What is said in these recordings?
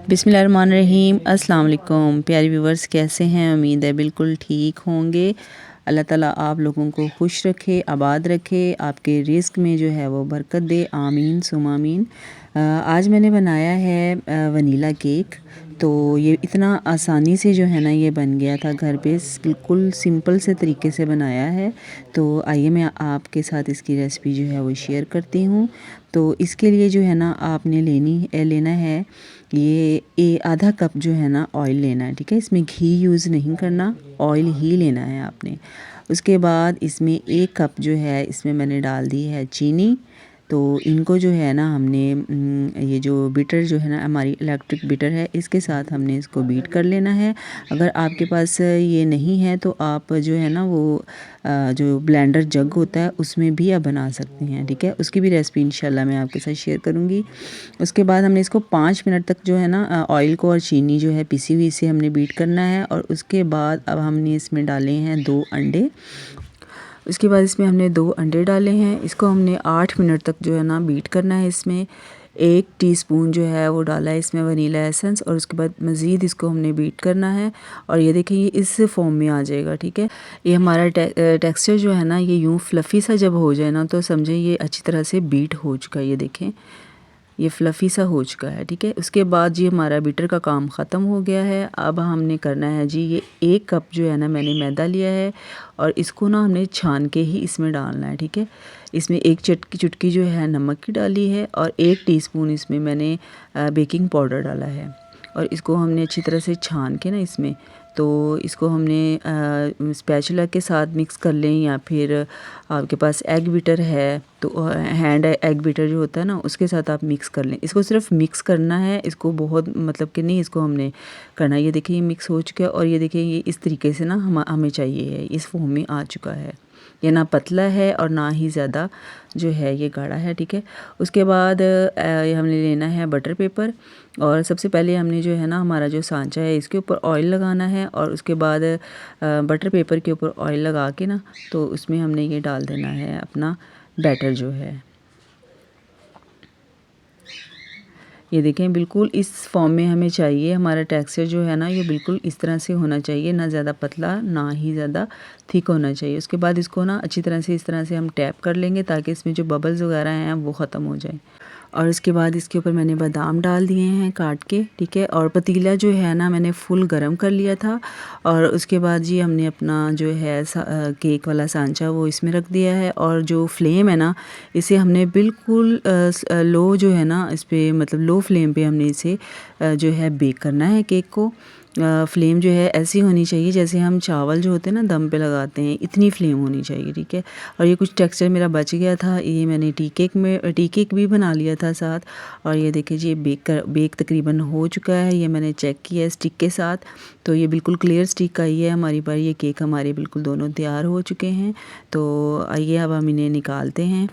बिस्मिल्लाहिर्रहमानिर्रहीम। अस्सलाम वालेकुम प्यारे व्यूवर्स, कैसे हैं? उम्मीद है बिल्कुल ठीक होंगे। अल्लाह ताला आप लोगों को खुश रखे, आबाद रखे, आपके रिस्क में जो है वो बरकत दे, आमीन सुम आमीन। आज मैंने बनाया है वनीला केक। तो ये इतना आसानी से जो है ना ये बन गया था घर पे, बिल्कुल सिंपल से तरीके से बनाया है। तो आइए मैं आपके साथ इसकी रेसिपी जो है वो शेयर करती हूँ। तो इसके लिए जो है ना आपने लेना है ये आधा कप जो है ना ऑयल लेना है, ठीक है। इसमें घी यूज़ नहीं करना, ऑयल ही लेना है आपने। उसके बाद इसमें 1 कप जो है इसमें मैंने डाल दी है चीनी। तो इनको जो है ना हमने ये जो बीटर जो है ना हमारी इलेक्ट्रिक बीटर है, इसके साथ हमने इसको बीट कर लेना है। अगर आपके पास ये नहीं है तो आप जो है ना वो जो ब्लेंडर जग होता है उसमें भी आप बना सकते हैं, ठीक है। उसकी भी रेसिपी इंशाल्लाह मैं आपके साथ शेयर करूँगी। उसके बाद हमने इसको 5 मिनट तक जो है ना ऑयल को और चीनी जो है पिसी हुई से हमने बीट करना है। और उसके बाद अब हमने इसमें डाले हैं 2 अंडे। उसके बाद इसमें हमने 2 अंडे डाले हैं। इसको हमने 8 मिनट तक जो है ना बीट करना है। इसमें 1 टीस्पून जो है वो डाला है इसमें वनीला एसेंस, और उसके बाद मज़ीद इसको हमने बीट करना है। और ये देखिए ये इस फॉर्म में आ जाएगा, ठीक है। ये हमारा टेक्सचर जो है ना ये यूँ फ्लफ़ी सा जब हो जाए ना तो समझे ये अच्छी तरह से बीट हो चुका है। ये देखें ये फ्लफ़ी सा हो चुका है, ठीक है। उसके बाद जी हमारा बीटर का काम ख़त्म हो गया है। अब हमने करना है जी ये 1 कप जो है ना मैंने मैदा लिया है और इसको ना हमने छान के ही इसमें डालना है, ठीक है। इसमें 1 चुटकी जो है नमक की डाली है और 1 टीस्पून इसमें मैंने बेकिंग पाउडर डाला है। और इसको हमने अच्छी तरह से छान के ना इसमें तो इसको हमने स्पैचुला के साथ मिक्स कर लें, या फिर आपके पास एग बीटर है तो हैंड एग बीटर जो होता है ना उसके साथ आप मिक्स कर लें। इसको सिर्फ मिक्स करना है, इसको बहुत मतलब कि नहीं इसको हमने करना। ये देखिए ये मिक्स हो चुका है और ये देखिए ये इस तरीके से ना हमें चाहिए है, इस फॉर्म में आ चुका है। ये ना पतला है और ना ही ज़्यादा जो है ये गाढ़ा है, ठीक है। उसके बाद हमने लेना है बटर पेपर। और सबसे पहले हमने जो है ना हमारा जो सांचा है इसके ऊपर ऑयल लगाना है और उसके बाद बटर पेपर के ऊपर ऑयल लगा के ना तो उसमें हमने ये डाल देना है अपना बैटर जो है। ये देखें बिल्कुल इस फॉर्म में हमें चाहिए। हमारा टेक्सचर जो है ना ये बिल्कुल इस तरह से होना चाहिए, ना ज़्यादा पतला ना ही ज़्यादा थिक होना चाहिए। उसके बाद इसको ना अच्छी तरह से इस तरह से हम टैप कर लेंगे ताकि इसमें जो बबल्स वगैरह हैं वो ख़त्म हो जाए। और इसके बाद इसके ऊपर मैंने बादाम डाल दिए हैं काट के, ठीक है। और पतीला जो है ना मैंने फुल गरम कर लिया था। और उसके बाद जी हमने अपना जो है केक वाला सांचा वो इसमें रख दिया है। और जो फ्लेम है ना इसे हमने बिल्कुल लो जो है ना इस पर मतलब लो फ्लेम पे हमने इसे जो है बेक करना है केक को। फ्लेम जो है ऐसी होनी चाहिए जैसे हम चावल जो होते हैं ना दम पे लगाते हैं, इतनी फ्लेम होनी चाहिए, ठीक है। और ये कुछ टेक्सचर मेरा बच गया था, ये मैंने टी केक भी बना लिया था साथ। और ये देखिए जी बेक तकरीबन हो चुका है। ये मैंने चेक किया है स्टिक के साथ, तो ये बिल्कुल क्लियर स्टिक आई है हमारी पर। ये केक हमारे बिल्कुल दोनों तैयार हो चुके हैं। तो आइए अब हम इन्हें निकालते हैं।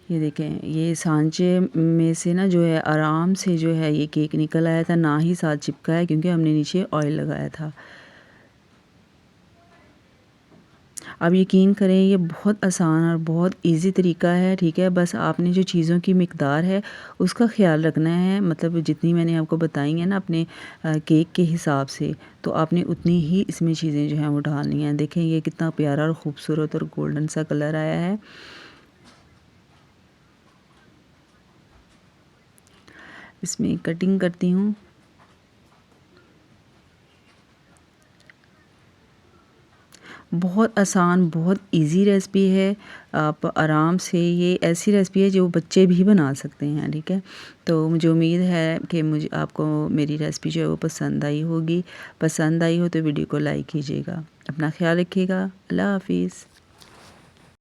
ये देखें ये सांचे में से ना जो है आराम से जो है ये केक निकल आया था, ना ही साथ चिपका है क्योंकि हमने नीचे ऑयल लगाया था। अब यकीन करें ये बहुत आसान और बहुत इजी तरीका है, ठीक है। बस आपने जो चीज़ों की मिकदार है उसका ख्याल रखना है, मतलब जितनी मैंने आपको बताई है ना अपने केक के हिसाब से, तो आपने उतनी ही इसमें चीज़ें जो हैं वो डालनी हैं। देखें ये कितना प्यारा और ख़ूबसूरत और गोल्डन सा कलर आया है। इसमें कटिंग करती हूँ। बहुत आसान बहुत इजी रेसिपी है। आप आराम से ये ऐसी रेसिपी है जो बच्चे भी बना सकते हैं, ठीक है। तो मुझे उम्मीद है कि मुझे आपको मेरी रेसिपी जो है वो पसंद आई होगी। पसंद आई हो तो वीडियो को लाइक कीजिएगा। अपना ख्याल रखिएगा। अल्लाह हाफिज़।